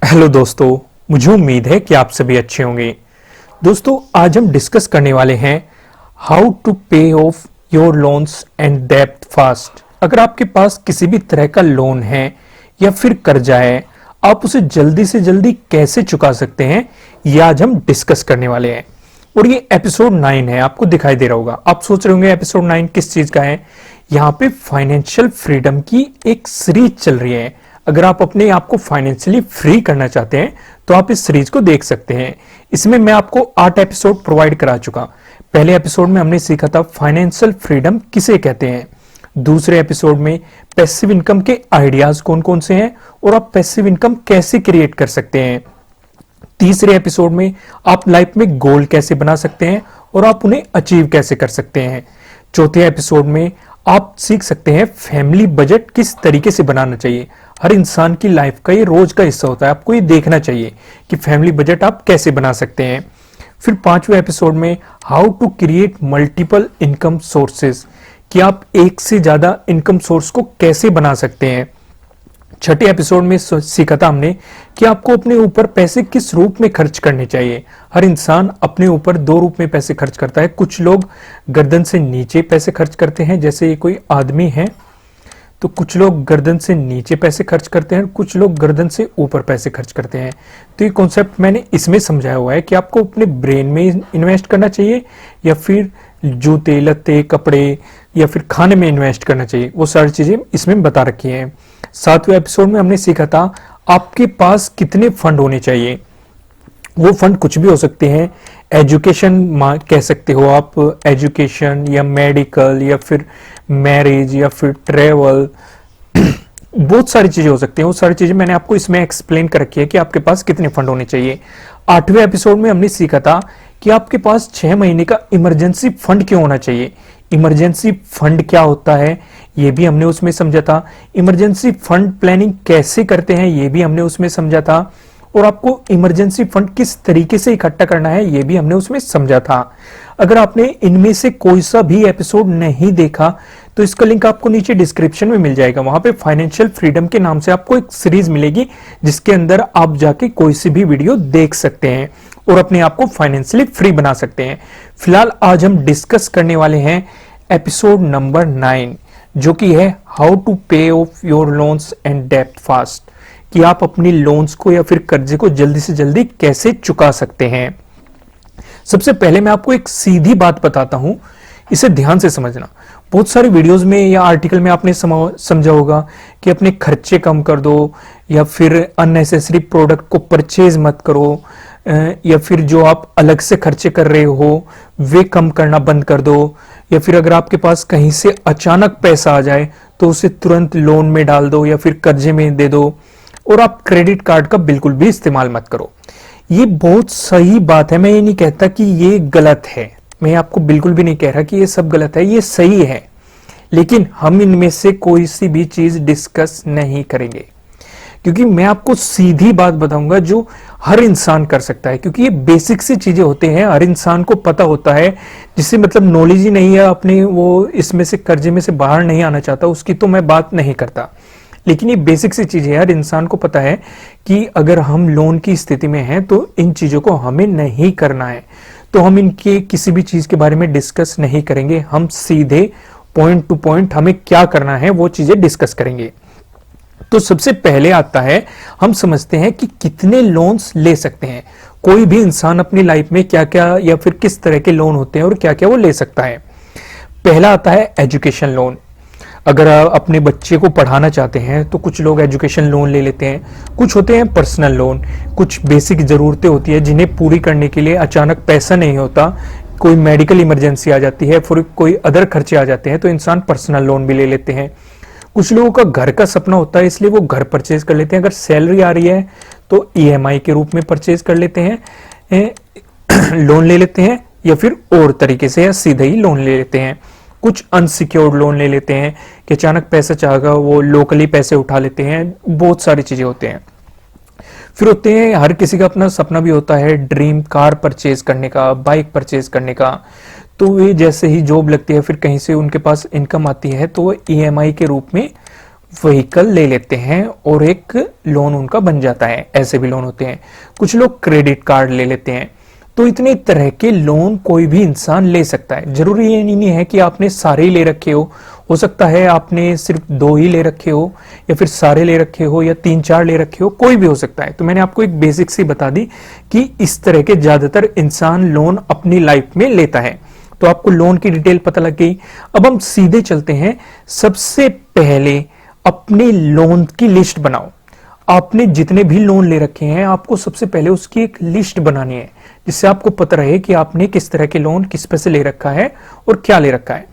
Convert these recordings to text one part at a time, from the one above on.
Hello दोस्तों, मुझे उम्मीद है कि आप सभी अच्छे होंगे। दोस्तों, आज हम डिस्कस करने वाले हैं हाउ टू पे ऑफ योर लोन्स एंड डेब्ट फास्ट। अगर आपके पास किसी भी तरह का लोन है या फिर कर्जा है, आप उसे जल्दी से जल्दी कैसे चुका सकते हैं, ये आज हम डिस्कस करने वाले हैं। और ये एपिसोड 9 है, आपको दिखाई दे रहा होगा। आप सोच रहे होंगे एपिसोड 9 किस चीज का है। यहाँ पे फाइनेंशियल फ्रीडम की एक सीरीज चल रही है। अगर आप अपने आप को फाइनेंशियली फ्री करना चाहते हैं तो आप इस सीरीज को देख सकते हैं। इसमें मैं आपको 8 एपिसोड प्रोवाइड करा चुका। पहले एपिसोड में हमने सीखा था फाइनेंशियल फ्रीडम किसे कहते हैं। दूसरे एपिसोड में पैसिव इनकम के आइडियाज कौन कौन से हैं और आप पैसिव इनकम कैसे क्रिएट कर सकते हैं। तीसरे एपिसोड में आप लाइफ में गोल कैसे बना सकते हैं और आप उन्हें अचीव कैसे कर सकते हैं। चौथे एपिसोड में आप सीख सकते हैं फैमिली बजट किस तरीके से बनाना चाहिए। हर इंसान की लाइफ का ये रोज का हिस्सा होता है, आपको ये देखना चाहिए कि फैमिली बजट आप कैसे बना सकते हैं। फिर पांचवें एपिसोड में how to create multiple income sources, कि आप एक से ज्यादा इनकम सोर्स को कैसे बना सकते हैं। छठे एपिसोड में सीखा था हमने कि आपको अपने ऊपर पैसे किस रूप में खर्च करने चाहिए। हर इंसान अपने ऊपर 2 रूप में पैसे खर्च करता है। कुछ लोग गर्दन से नीचे पैसे खर्च करते हैं, जैसे ये कोई आदमी है तो कुछ लोग गर्दन से नीचे पैसे खर्च करते हैं, कुछ लोग गर्दन से ऊपर पैसे खर्च करते हैं। तो ये कॉन्सेप्ट मैंने इसमें समझाया हुआ है कि आपको अपने ब्रेन में इन्वेस्ट करना चाहिए या फिर जूते लत्ते कपड़े या फिर खाने में इन्वेस्ट करना चाहिए। वो सारी चीजें इसमें बता रखी हैं। 7वें एपिसोड में हमने सीखा था आपके पास कितने फंड होने चाहिए। वो फंड कुछ भी हो सकते हैं। एजुकेशन कह सकते हो आप, एजुकेशन या मेडिकल या फिर मैरिज या फिर ट्रेवल, बहुत सारी चीजें हो सकती हैं। वो सारी चीजें मैंने आपको इसमें एक्सप्लेन कर रखी है कि आपके पास कितने फंड होने चाहिए। 8वें एपिसोड में हमने सीखा था कि आपके पास 6 महीने का इमरजेंसी फंड क्यों होना चाहिए। इमरजेंसी फंड क्या होता है ये भी हमने उसमें समझा था। इमरजेंसी फंड प्लानिंग कैसे करते हैं ये भी हमने उसमें समझा था। और आपको इमरजेंसी फंड किस तरीके से इकट्ठा करना है ये भी हमने उसमें समझा था। अगर आपने इनमें से कोई सा भी एपिसोड नहीं देखा तो इसका लिंक आपको नीचे डिस्क्रिप्शन में मिल जाएगा। वहां पे फाइनेंशियल फ्रीडम के नाम से आपको एक सीरीज मिलेगी जिसके अंदर आप जाके कोई सी भी वीडियो देख सकते हैं और अपने आप को फाइनेंशियली फ्री बना सकते हैं। फिलहाल आज हम डिस्कस करने वाले हैं एपिसोड नंबर 9, जो कि है हाउ टू पे ऑफ योर लोन्स एंड डेब्ट फास्ट, कि आप अपनी लोन्स को या फिर कर्जे को जल्दी से जल्दी कैसे चुका सकते हैं। सबसे पहले मैं आपको एक सीधी बात बताता हूं, इसे ध्यान से समझना। बहुत सारी वीडियोस में या आर्टिकल में आपने समझा होगा कि अपने खर्चे कम कर दो या फिर अननेसेसरी प्रोडक्ट को परचेज मत करो या फिर जो आप अलग से खर्चे कर रहे हो वे कम करना बंद कर दो, या फिर अगर आपके पास कहीं से अचानक पैसा आ जाए तो उसे तुरंत लोन में डाल दो या फिर कर्जे में दे दो, और आप क्रेडिट कार्ड का बिल्कुल भी इस्तेमाल मत करो। ये बहुत सही बात है, मैं ये नहीं कहता कि ये गलत है, मैं आपको बिल्कुल भी नहीं कह रहा कि ये सब गलत है, ये सही है। लेकिन हम इनमें से कोई सी भी चीज डिस्कस नहीं करेंगे क्योंकि मैं आपको सीधी बात बताऊंगा जो हर इंसान कर सकता है, क्योंकि ये बेसिक सी चीजें होते हैं, हर इंसान को पता होता है। जिससे मतलब नॉलेज ही नहीं है, अपने वो इसमें से कर्जे में से बाहर नहीं आना चाहता, उसकी तो मैं बात नहीं करता। लेकिन ये बेसिक सी चीजें है, हर इंसान को पता है कि अगर हम लोन की स्थिति में हैं तो इन चीजों को हमें नहीं करना है। तो हम इनके किसी भी चीज के बारे में डिस्कस नहीं करेंगे, हम सीधे पॉइंट टू पॉइंट हमें क्या करना है वो चीजें डिस्कस करेंगे। तो सबसे पहले आता है, हम समझते हैं कि कितने लोन्स ले सकते हैं। कोई भी इंसान अपनी लाइफ में क्या क्या या फिर किस तरह के लोन होते हैं और क्या क्या वो ले सकता है। पहला आता है एजुकेशन लोन। अगर आप अपने बच्चे को पढ़ाना चाहते हैं तो कुछ लोग एजुकेशन लोन ले लेते हैं। कुछ होते हैं पर्सनल लोन, कुछ बेसिक जरूरतें होती है जिन्हें पूरी करने के लिए अचानक पैसा नहीं होता, कोई मेडिकल इमरजेंसी आ जाती है, फिर कोई अदर खर्चे आ जाते हैं तो इंसान पर्सनल लोन भी ले लेते हैं। कुछ लोगों का घर का सपना होता है इसलिए वो घर परचेज कर लेते हैं। अगर सैलरी आ रही है तो ईएमआई के रूप में परचेज कर लेते हैं, लोन ले लेते हैं, या फिर और तरीके से या सीधे ही लोन ले लेते हैं। कुछ अनसिक्योर्ड लोन ले लेते हैं कि अचानक पैसा चाहेगा वो लोकली पैसे उठा लेते हैं। बहुत सारी चीजें होते हैं। फिर होते हैं, हर किसी का अपना सपना भी होता है ड्रीम कार परचेज करने का, बाइक परचेज करने का। तो वे जैसे ही जॉब लगती है फिर कहीं से उनके पास इनकम आती है तो वो ईएमआई के रूप में व्हीकल ले लेते हैं और एक लोन उनका बन जाता है। ऐसे भी लोन होते हैं। कुछ लोग क्रेडिट कार्ड ले लेते हैं। तो इतने तरह के लोन कोई भी इंसान ले सकता है। जरूरी ये नहीं है कि आपने सारे ही ले रखे हो सकता है आपने सिर्फ 2 ही ले रखे हो, या फिर सारे ले रखे हो, या 3-4 ले रखे हो, कोई भी हो सकता है। तो मैंने आपको एक बेसिक सी बता दी कि इस तरह के ज्यादातर इंसान लोन अपनी लाइफ में लेता है। तो आपको लोन की डिटेल पता लग गई। अब हम सीधे चलते हैं। सबसे पहले अपने लोन की लिस्ट बनाओ। आपने जितने भी लोन ले रखे हैं आपको सबसे पहले उसकी एक लिस्ट बनानी है, जिससे आपको पता रहे कि आपने किस तरह के लोन किस पे से ले रखा है और क्या ले रखा है।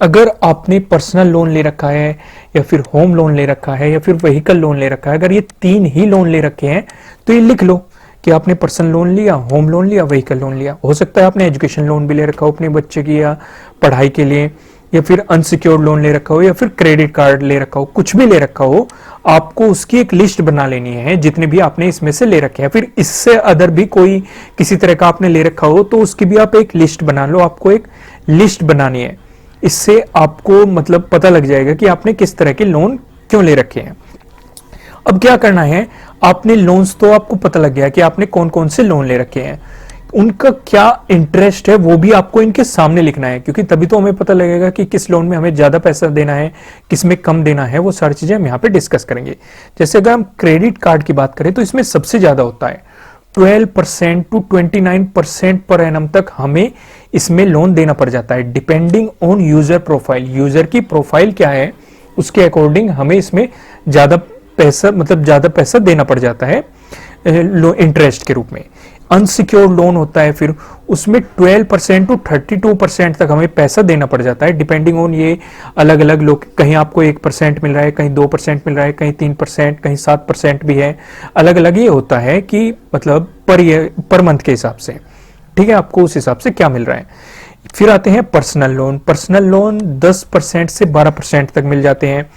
अगर आपने पर्सनल लोन ले रखा है, या फिर होम लोन ले रखा है, या फिर व्हीकल लोन ले रखा है, अगर ये 3 ही लोन ले रखे हैं तो ये लिख लो कि आपने पर्सनल लोन लिया, होम लोन लिया, व्हीकल लोन लिया। हो सकता है आपने एजुकेशन लोन भी ले रखा हो अपने बच्चे की या पढ़ाई के लिए, या फिर अनसिक्योर्ड लोन ले रखा हो, या फिर क्रेडिट कार्ड ले रखा हो, कुछ भी ले रखा हो, आपको उसकी एक लिस्ट बना लेनी है जितने भी आपने इसमें से ले रखे हैं। फिर इससे अदर भी कोई किसी तरह का आपने ले रखा हो तो उसकी भी आप एक लिस्ट बना लो। आपको एक लिस्ट बनानी है। इससे आपको मतलब पता लग जाएगा कि आपने किस तरह के लोन क्यों ले रखे हैं। अब क्या करना है, आपने लोन्स तो आपको पता लग गया कि आपने कौन कौन से लोन ले रखे हैं, उनका क्या इंटरेस्ट है वो भी आपको इनके सामने लिखना है, क्योंकि तभी तो हमें पता लगेगा कि किस लोन में हमें ज्यादा पैसा देना है, किस में कम देना है। वो सारी चीजें हम यहाँ पे डिस्कस करेंगे। जैसे अगर हम क्रेडिट कार्ड की बात करें तो इसमें सबसे ज्यादा होता है 12% to 29% पर एनम तक हमें इसमें लोन देना पड़ जाता है, depending on user profile. User की प्रोफाइल क्या है उसके अकॉर्डिंग हमें इसमें ज्यादा पैसा मतलब ज्यादा पैसा देना पड़ जाता है इंटरेस्ट के रूप में। अनसिक्योर्ड लोन होता है, फिर उसमें 12% to 32% तक हमें पैसा देना पड़ जाता है, डिपेंडिंग ऑन ये अलग अलग लोग, कहीं आपको 1% मिल रहा है, कहीं 2% मिल रहा है, कहीं 3%, कहीं 7% भी है। अलग अलग ये होता है कि मतलब पर मंथ के हिसाब से, ठीक है, आपको उस हिसाब से क्या मिल रहा है। फिर आते हैं पर्सनल लोन। पर्सनल लोन 10% से 12% तक मिल जाते हैं।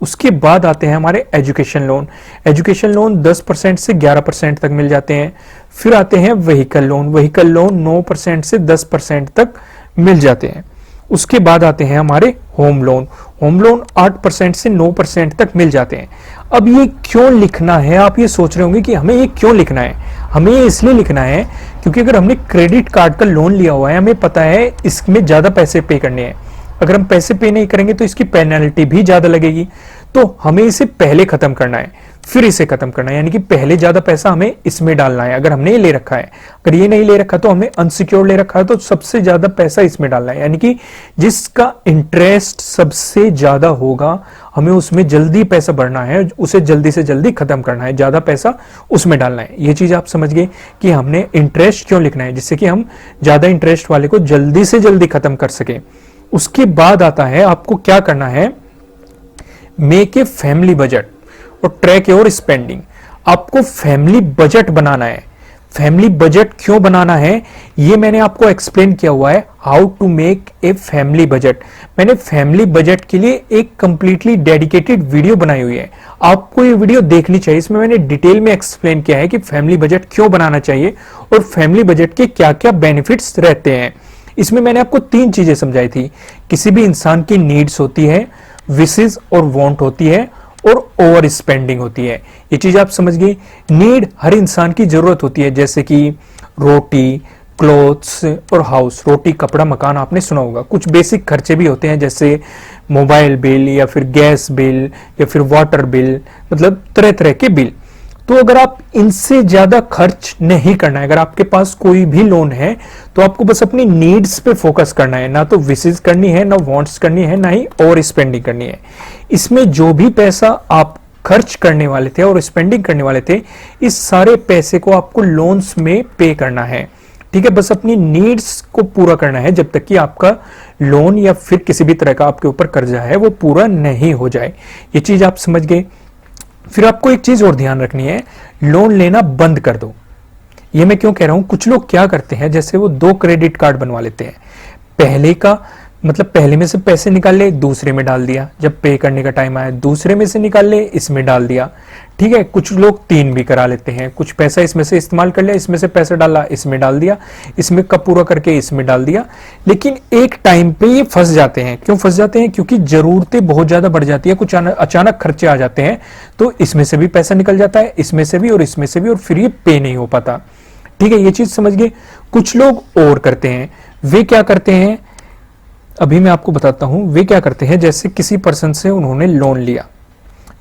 उसके बाद आते हैं हमारे एजुकेशन लोन। एजुकेशन लोन 10% से 11% तक मिल जाते हैं। फिर आते हैं व्हीकल लोन। व्हीकल लोन 9% से 10% तक मिल जाते हैं। उसके बाद आते हैं हमारे होम लोन। होम लोन 8% से 9% तक मिल जाते हैं। अब ये क्यों लिखना है, आप ये सोच रहे होंगे कि हमें ये क्यों लिखना है। हमें ये इसलिए लिखना है क्योंकि अगर हमने क्रेडिट कार्ड का लोन लिया हुआ है, हमें पता है इसमें ज्यादा पैसे पे करने हैं। अगर हम पैसे पे नहीं करेंगे तो इसकी पेनल्टी भी ज्यादा लगेगी। तो हमें इसे पहले खत्म करना है, फिर इसे खत्म करना है, यानी कि पहले ज्यादा पैसा हमें इसमें डालना है। अगर हमने ये ले रखा है, अगर ये नहीं ले रखा तो हमने अनसिक्योर्ड ले रखा है, तो सबसे ज्यादा पैसा इसमें डालना है, यानी कि जिसका इंटरेस्ट सबसे ज्यादा होगा हमें उसमें जल्दी पैसा भरना है, उसे जल्दी से जल्दी खत्म करना है, ज्यादा पैसा उसमें डालना है। ये चीज आप समझ गए कि हमने इंटरेस्ट क्यों लिखना है, जिससे कि हम ज्यादा इंटरेस्ट वाले को जल्दी से जल्दी खत्म कर सके। उसके बाद आता है आपको क्या करना है, मेक ए फैमिली बजट और ट्रैक योर स्पेंडिंग। आपको फैमिली बजट बनाना है। फैमिली बजट क्यों बनाना है ये मैंने आपको एक्सप्लेन किया हुआ है, how to make a family budget. मैंने फैमिली बजट के लिए एक कंप्लीटली डेडिकेटेड वीडियो बनाई हुई है, आपको ये वीडियो देखनी चाहिए। इसमें मैंने डिटेल में एक्सप्लेन किया है कि फैमिली बजट क्यों बनाना चाहिए और फैमिली बजट के क्या क्या बेनिफिट्स रहते हैं। इसमें मैंने आपको 3 चीजें समझाई थी। किसी भी इंसान की नीड्स होती है, विशेस और वांट होती है, और ओवर स्पेंडिंग होती है। ये चीज आप समझ गए। नीड हर इंसान की जरूरत होती है, जैसे कि रोटी, क्लोथ्स और हाउस। रोटी, कपड़ा, मकान आपने सुना होगा। कुछ बेसिक खर्चे भी होते हैं जैसे मोबाइल बिल या फिर गैस बिल या फिर वाटर बिल, मतलब तरह तरह के बिल। तो अगर आप इनसे ज्यादा खर्च नहीं करना है, अगर आपके पास कोई भी लोन है तो आपको बस अपनी नीड्स पे फोकस करना है, ना तो विशेस करनी है, ना वांट्स करनी है, ना ही ओवर स्पेंडिंग करनी है। इसमें जो भी पैसा आप खर्च करने वाले थे और स्पेंडिंग करने वाले थे, इस सारे पैसे को आपको लोन्स में पे करना है, ठीक है। बस अपनी नीड्स को पूरा करना है जब तक कि आपका लोन या फिर किसी भी तरह का आपके ऊपर कर्जा है वो पूरा नहीं हो जाए। ये चीज आप समझ गए। फिर आपको एक चीज और ध्यान रखनी है, लोन लेना बंद कर दो। ये मैं क्यों कह रहा हूं, कुछ लोग क्या करते हैं, जैसे वो 2 क्रेडिट कार्ड बनवा लेते हैं। पहले का मतलब पहले में से पैसे निकाल ले, दूसरे में डाल दिया, जब पे करने का टाइम आया दूसरे में से निकाल ले, इसमें डाल दिया। ठीक है, कुछ लोग 3 भी करा लेते हैं, कुछ पैसा इसमें से इस्तेमाल कर लिया, इसमें से पैसा डाला, इसमें डाल दिया, इसमें का पूरा करके इसमें डाल दिया। लेकिन एक टाइम पे ये फंस जाते हैं। क्यों फंस जाते हैं? क्योंकि जरूरतें बहुत ज्यादा बढ़ जाती है, कुछ अचानक खर्चे आ जाते हैं, तो इसमें से भी पैसा निकल जाता है, इसमें से भी और इसमें से भी, और फिर ये पे नहीं हो पाता। ठीक है, ये चीज समझ गए। कुछ लोग और करते हैं, वे क्या करते हैं अभी मैं आपको बताता हूं। वे क्या करते हैं, जैसे किसी पर्सन से उन्होंने लोन लिया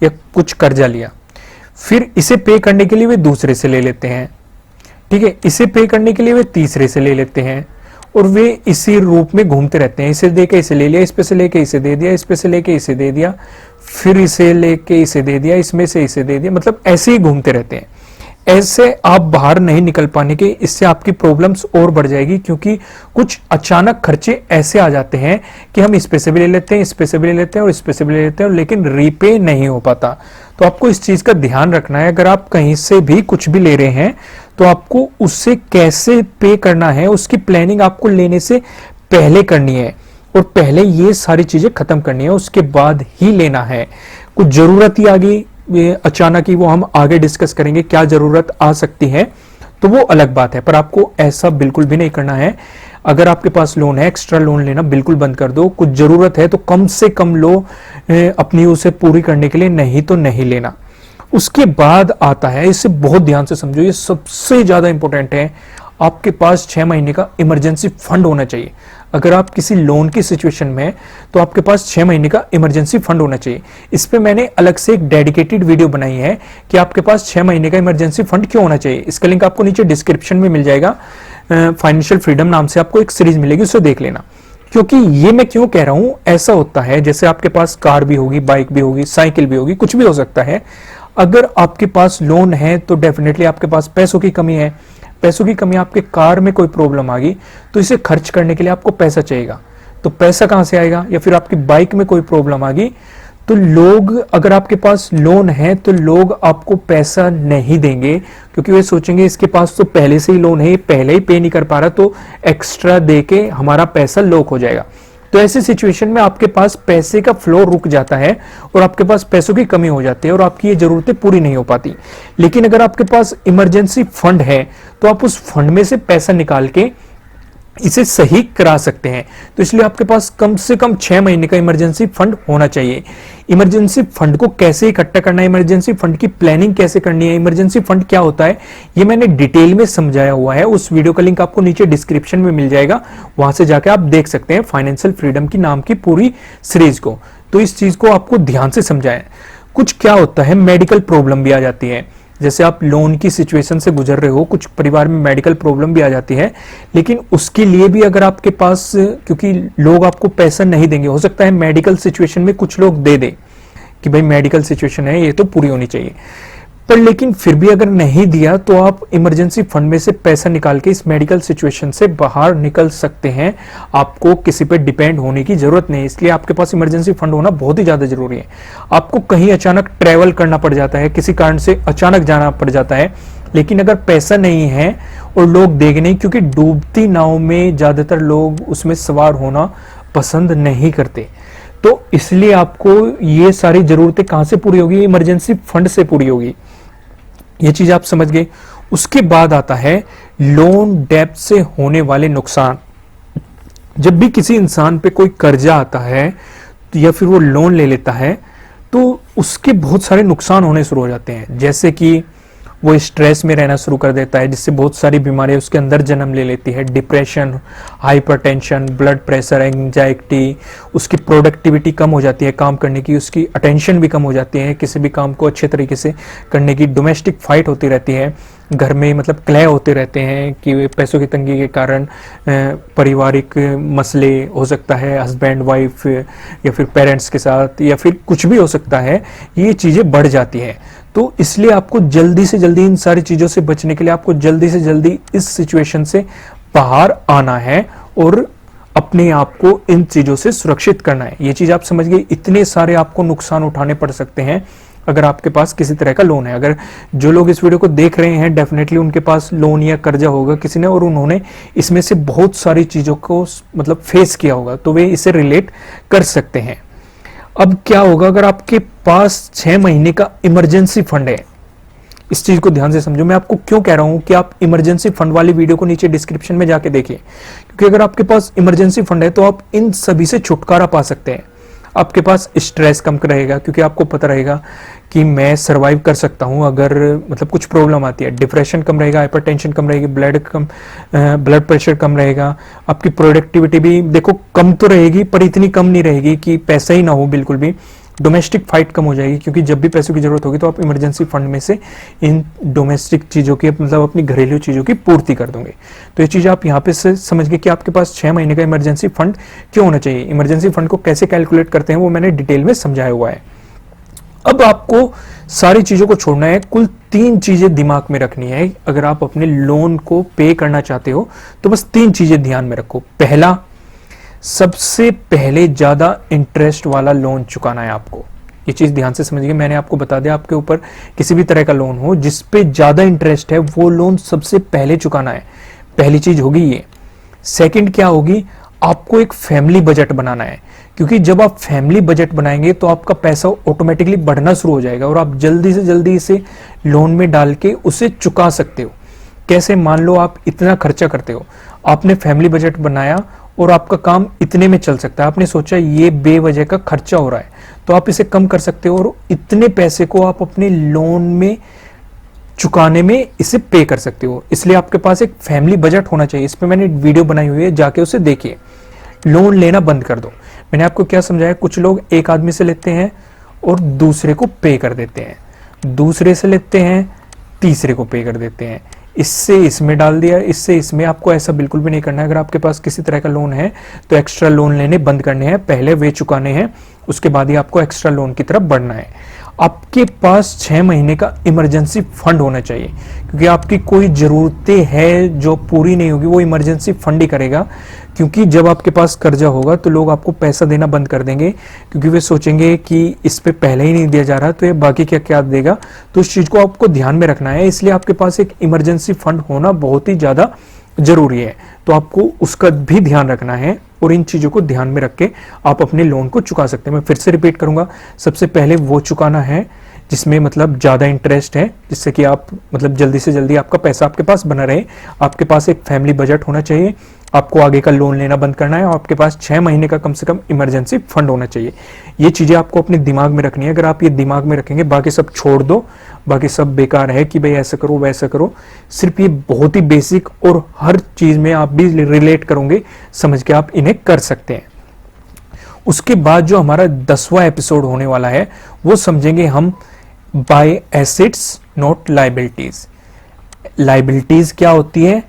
या कुछ कर्जा लिया, फिर इसे पे करने के लिए वे दूसरे से ले लेते हैं। ठीक है, इसे पे करने के लिए वे तीसरे से ले लेते हैं, और वे इसी रूप में घूमते रहते हैं। इसे देके इसे ले लिया, इस पे से लेके इसे दे दिया, इस पे से लेके इसे दे दिया, फिर इसे लेके इसे दे दिया, इसमें से इसे दे दिया, मतलब ऐसे ही घूमते रहते हैं। ऐसे आप बाहर नहीं निकल पाने के, इससे आपकी प्रॉब्लम्स और बढ़ जाएगी, क्योंकि कुछ अचानक खर्चे ऐसे आ जाते हैं कि हम इस पे से भी ले लेते हैं, इस पे से भी ले लेते हैं और इस पे से भी ले लेते हैं, लेकिन रीपे नहीं हो पाता। तो आपको इस चीज का ध्यान रखना है। अगर आप कहीं से भी कुछ भी ले रहे हैं तो आपको उससे कैसे पे करना है, उसकी प्लानिंग आपको लेने से पहले करनी है, और पहले ये सारी चीजें खत्म करनी है, उसके बाद ही लेना है। कुछ जरूरत ही आ गई अचानक ही, वो हम आगे डिस्कस करेंगे क्या जरूरत आ सकती है, तो वो अलग बात है, पर आपको ऐसा बिल्कुल भी नहीं करना है। अगर आपके पास लोन है, एक्स्ट्रा लोन लेना बिल्कुल बंद कर दो। कुछ जरूरत है तो कम से कम लो अपनी उसे पूरी करने के लिए, नहीं तो नहीं लेना। उसके बाद आता है, इसे बहुत ध्यान से समझो, ये सबसे ज्यादा इंपॉर्टेंट है, आपके पास 6 महीने का इमरजेंसी फंड होना चाहिए। अगर आप किसी लोन की सिचुएशन में हैं तो आपके पास 6 महीने का इमरजेंसी फंड होना चाहिए। इस पे मैंने अलग से एक डेडिकेटेड वीडियो बनाई है कि आपके पास 6 महीने का इमरजेंसी फंड क्यों होना चाहिए। इसका लिंक आपको नीचे डिस्क्रिप्शन में मिल जाएगा। फाइनेंशियल फ्रीडम नाम से आपको एक सीरीज मिलेगी, उसे देख लेना। क्योंकि ये मैं क्यों कह रहा हूं, ऐसा होता है जैसे आपके पास कार भी होगी, बाइक भी होगी, साइकिल भी होगी, कुछ भी हो सकता है। अगर आपके पास लोन है तो डेफिनेटली आपके पास पैसों की कमी है। पैसों की कमी, आपके कार में कोई प्रॉब्लम आ गई तो इसे खर्च करने के लिए आपको पैसा चाहिएगा, तो पैसा कहां से आएगा? या फिर आपकी बाइक में कोई प्रॉब्लम आ गई तो लोग, अगर आपके पास लोन है तो लोग आपको पैसा नहीं देंगे, क्योंकि वे सोचेंगे इसके पास तो पहले से ही लोन है, पहले ही पे नहीं कर पा रहा, तो एक्स्ट्रा देके हमारा पैसा लॉक हो जाएगा। तो ऐसी सिचुएशन में आपके पास पैसे का फ्लो रुक जाता है और आपके पास पैसों की कमी हो जाती है और आपकी ये जरूरतें पूरी नहीं हो पाती। लेकिन अगर आपके पास इमरजेंसी फंड है तो आप उस फंड में से पैसा निकाल के इसे सही करा सकते हैं। तो इसलिए आपके पास कम से कम 6 महीने का इमरजेंसी फंड होना चाहिए। इमरजेंसी फंड को कैसे इकट्ठा करना है, इमरजेंसी फंड की प्लानिंग कैसे करनी है, इमरजेंसी फंड क्या होता है, ये मैंने डिटेल में समझाया हुआ है। उस वीडियो का लिंक आपको नीचे डिस्क्रिप्शन में मिल जाएगा, वहां से जाके आप देख सकते हैं फाइनेंशियल फ्रीडम की नाम की पूरी सीरीज को। तो इस चीज को आपको ध्यान से समझाएं। कुछ क्या होता है, मेडिकल प्रॉब्लम भी आ जाती है। जैसे आप लोन की सिचुएशन से गुजर रहे हो, कुछ परिवार में मेडिकल प्रॉब्लम भी आ जाती है, लेकिन उसके लिए भी अगर आपके पास, क्योंकि लोग आपको पैसा नहीं देंगे, हो सकता है मेडिकल सिचुएशन में कुछ लोग दे दे कि भाई मेडिकल सिचुएशन है, ये तो पूरी होनी चाहिए, पर लेकिन फिर भी अगर नहीं दिया तो आप इमरजेंसी फंड में से पैसा निकाल के इस मेडिकल सिचुएशन से बाहर निकल सकते हैं। आपको किसी पे डिपेंड होने की जरूरत नहीं, इसलिए आपके पास इमरजेंसी फंड होना बहुत ही ज्यादा जरूरी है। आपको कहीं अचानक ट्रेवल करना पड़ जाता है, किसी कारण से अचानक जाना पड़ जाता है, लेकिन अगर पैसा नहीं है और लोग देंगे नहीं, क्योंकि डूबती नाव में ज्यादातर लोग उसमें सवार होना पसंद नहीं करते, तो इसलिए आपको ये सारी जरूरतें कहां से पूरी होगी, इमरजेंसी फंड से पूरी होगी। ये चीज आप समझ गए। उसके बाद आता है लोन डेब्ट से होने वाले नुकसान। जब भी किसी इंसान पे कोई कर्जा आता है या फिर वो लोन ले लेता है तो उसके बहुत सारे नुकसान होने शुरू हो जाते हैं, जैसे कि वो स्ट्रेस में रहना शुरू कर देता है, जिससे बहुत सारी बीमारियां उसके अंदर जन्म ले लेती है। Depression, hypertension, blood pressure, anxiety, उसकी प्रोडक्टिविटी कम हो जाती है काम करने की, उसकी अटेंशन भी कम हो जाती है किसी भी काम को अच्छे तरीके से करने की। डोमेस्टिक फाइट होती रहती है घर में, मतलब क्लह होते रहते हैं कि पैसों की तंगी के कारण पारिवारिक मसले हो सकता है, हस्बैंड वाइफ या फिर पेरेंट्स के साथ, या फिर कुछ भी हो सकता है, ये चीजें बढ़ जाती हैं। तो इसलिए आपको जल्दी से जल्दी इन सारी चीजों से बचने के लिए आपको जल्दी से जल्दी इस सिचुएशन से बाहर आना है और अपने आप को इन चीजों से सुरक्षित करना है। ये चीज आप समझ गए। इतने सारे आपको नुकसान उठाने पड़ सकते हैं अगर आपके पास किसी तरह का लोन है। अगर जो लोग इस वीडियो को देख रहे हैं डेफिनेटली उनके पास लोन या कर्जा होगा किसी ने, और उन्होंने इसमें से बहुत सारी चीजों को मतलब फेस किया होगा, तो वे इसे रिलेट कर सकते हैं। अब क्या होगा अगर आपके पास 6 महीने का इमरजेंसी फंड है, इस चीज को ध्यान से समझो। मैं आपको क्यों कह रहा हूं कि आप इमरजेंसी फंड वाली वीडियो को नीचे डिस्क्रिप्शन में जाके देखिए, क्योंकि अगर आपके पास इमरजेंसी फंड है तो आप इन सभी से छुटकारा पा सकते हैं। आपके पास स्ट्रेस कम रहेगा, क्योंकि आपको पता रहेगा कि मैं सरवाइव कर सकता हूं अगर मतलब कुछ प्रॉब्लम आती है। डिप्रेशन कम रहेगा, हाइपरटेंशन कम रहेगी, ब्लड प्रेशर कम रहेगा। आपकी प्रोडक्टिविटी भी देखो कम तो रहेगी, पर इतनी कम नहीं रहेगी कि पैसा ही ना हो बिल्कुल भी। डोमेस्टिक फाइट कम हो जाएगी, क्योंकि जब भी पैसों की जरूरत होगी तो आप इमरजेंसी फंड में से इन डोमेस्टिक चीजों की मतलब अपनी घरेलू चीजों की पूर्ति कर दोगे। तो ये चीज आप यहाँ पे से समझ गए कि आपके पास 6 महीने का इमरजेंसी फंड क्यों होना चाहिए। इमरजेंसी फंड को कैसे कैलकुलेट करते हैं वो मैंने डिटेल में समझाया हुआ है। अब आपको सारी चीजों को छोड़ना है, कुल 3 चीजें दिमाग में रखनी है। अगर आप अपने लोन को पे करना चाहते हो तो बस 3 चीजें ध्यान में रखो। पहला, सबसे पहले ज्यादा इंटरेस्ट वाला लोन चुकाना है आपको। ये चीज ध्यान से समझिए, मैंने आपको बता दिया आपके ऊपर किसी भी तरह का लोन हो जिस पे ज्यादा इंटरेस्ट है वो लोन सबसे पहले चुकाना है। पहली चीज होगी ये। सेकंड क्या होगी, आपको एक फैमिली बजट बनाना है, क्योंकि जब आप फैमिली बजट बनाएंगे तो आपका पैसा ऑटोमेटिकली बढ़ना शुरू हो जाएगा और आप जल्दी से जल्दी इसे लोन में डाल के उसे चुका सकते हो। कैसे, मान लो आप इतना खर्चा करते हो, आपने फैमिली बजट बनाया और आपका काम इतने में चल सकता है। आपने सोचा ये बेवजह का खर्चा हो रहा है तो आप इसे कम कर सकते हो और इतने पैसे को आप अपने लोन में चुकाने में इसे पे कर सकते हो। इसलिए आपके पास एक फैमिली बजट होना चाहिए। इस पे मैंने वीडियो बनाई हुई है, जाके उसे देखिए। लोन लेना बंद कर दो। मैंने आपको क्या समझाया, कुछ लोग एक आदमी से लेते हैं और दूसरे को पे कर देते हैं, दूसरे से लेते हैं तीसरे को पे कर देते हैं, इससे इसमें डाल दिया, इससे इसमें। आपको ऐसा बिल्कुल भी नहीं करना है। अगर आपके पास किसी तरह का लोन है तो एक्स्ट्रा लोन लेने बंद करने हैं, पहले वे चुकाने हैं, उसके बाद ही आपको एक्स्ट्रा लोन की तरफ बढ़ना है। आपके पास 6 महीने का इमरजेंसी फंड होना चाहिए, क्योंकि आपकी कोई जरूरतें हैं जो पूरी नहीं होगी वो इमरजेंसी फंड ही करेगा। क्योंकि जब आपके पास कर्जा होगा तो लोग आपको पैसा देना बंद कर देंगे, क्योंकि वे सोचेंगे कि इस पे पहले ही नहीं दिया जा रहा तो ये बाकी क्या क्या देगा। तो उस चीज को आपको ध्यान में रखना है। इसलिए आपके पास एक इमरजेंसी फंड होना बहुत ही ज्यादा जरूरी है। तो आपको उसका भी ध्यान रखना है और इन चीजों को ध्यान में रख के आप अपने लोन को चुका सकते हैं। मैं फिर से रिपीट करूंगा, सबसे पहले वो चुकाना है जिसमें मतलब ज्यादा इंटरेस्ट है, जिससे कि आप मतलब जल्दी से जल्दी आपका पैसा आपके पास बना रहे। आपके पास एक फैमिली बजट होना चाहिए, आपको आगे का लोन लेना बंद करना है और आपके पास 6 महीने का कम से कम इमरजेंसी फंड होना चाहिए। ये चीजें आपको अपने दिमाग में रखनी है। अगर आप ये दिमाग में रखेंगे, बाकी सब छोड़ दो, बाकी सब बेकार है कि भाई ऐसा करो वैसा करो। सिर्फ ये बहुत ही बेसिक और हर चीज में आप भी रिलेट करोगे, समझ के आप इन्हें कर सकते हैं। उसके बाद जो हमारा 10वां एपिसोड होने वाला है वो समझेंगे हम buy assets not liabilities. Liabilities क्या होती है,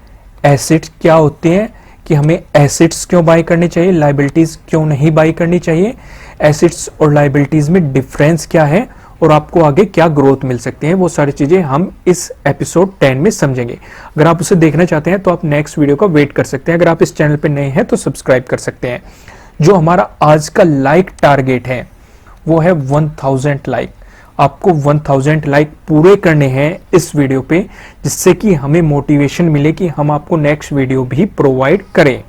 एसेट्स क्या होते हैं, कि हमें एसेट्स क्यों बाय करनी चाहिए, लाइबिलिटीज क्यों नहीं बाय करनी चाहिए, एसेट्स और लाइबिलिटीज में डिफरेंस क्या है और आपको आगे क्या ग्रोथ मिल सकती है, वो सारी चीजें हम इस एपिसोड 10 में समझेंगे। अगर आप उसे देखना चाहते हैं तो आप नेक्स्ट वीडियो का वेट कर सकते हैं। अगर आप इस चैनल पे नए हैं तो सब्सक्राइब कर सकते हैं। जो हमारा आज का लाइक टारगेट है वो है 1000 लाइक। आपको 1000 लाइक पूरे करने हैं इस वीडियो पे, जिससे कि हमें मोटिवेशन मिले कि हम आपको नेक्स्ट वीडियो भी प्रोवाइड करें।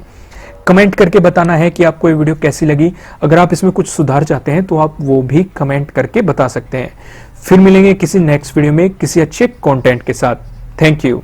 कमेंट करके बताना है कि आपको ये वीडियो कैसी लगी। अगर आप इसमें कुछ सुधार चाहते हैं तो आप वो भी कमेंट करके बता सकते हैं। फिर मिलेंगे किसी नेक्स्ट वीडियो में किसी अच्छे कंटेंट के साथ। Thank you.